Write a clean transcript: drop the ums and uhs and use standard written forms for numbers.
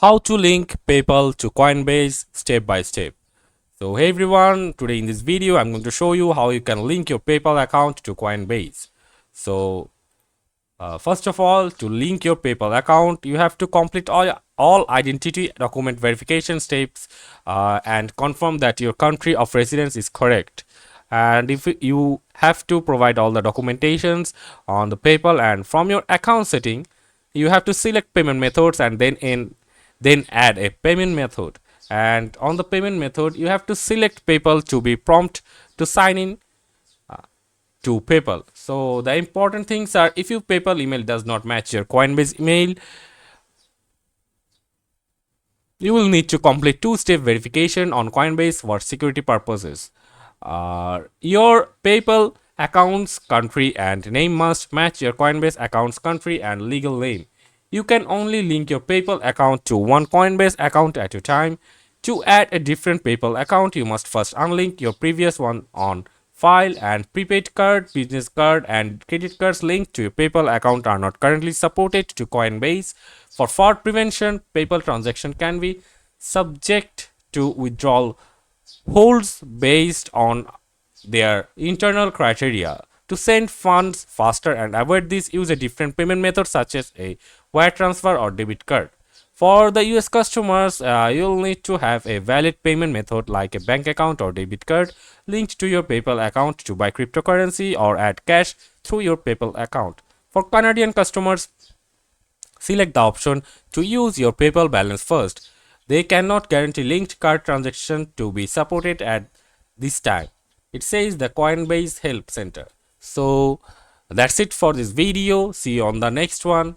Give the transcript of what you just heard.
How to link PayPal to Coinbase step by step. So hey everyone, today in this video I'm going to show you how you can link your PayPal account to Coinbase. So first of all, to link your PayPal account, you have to complete all identity document verification steps and confirm that your country of residence is correct. And if you have to provide all the documentations on the PayPal, and from your account setting, you have to select payment methods and then add a payment method. And on the payment method, you have to select PayPal to be prompt to sign in to PayPal. So the important things are, if your PayPal email does not match your Coinbase email, you will need to complete two-step verification on Coinbase for security purposes. Your PayPal account's country and name must match your Coinbase account's country and legal name. You can only link your PayPal account to one Coinbase account at a time. To add a different PayPal account, you must first unlink your previous one on file, and prepaid card, business card, and credit cards linked to your PayPal account are not currently supported to Coinbase. For fraud prevention, PayPal transaction can be subject to withdrawal holds based on their internal criteria. To send funds faster and avoid this, use a different payment method such as a wire transfer or debit card. For the US customers, you'll need to have a valid payment method like a bank account or debit card linked to your PayPal account to buy cryptocurrency or add cash through your PayPal account. For Canadian customers, select the option to use your PayPal balance first. They cannot guarantee linked card transaction to be supported at this time. It says the Coinbase Help Center. So that's it for this video. See you on the next one.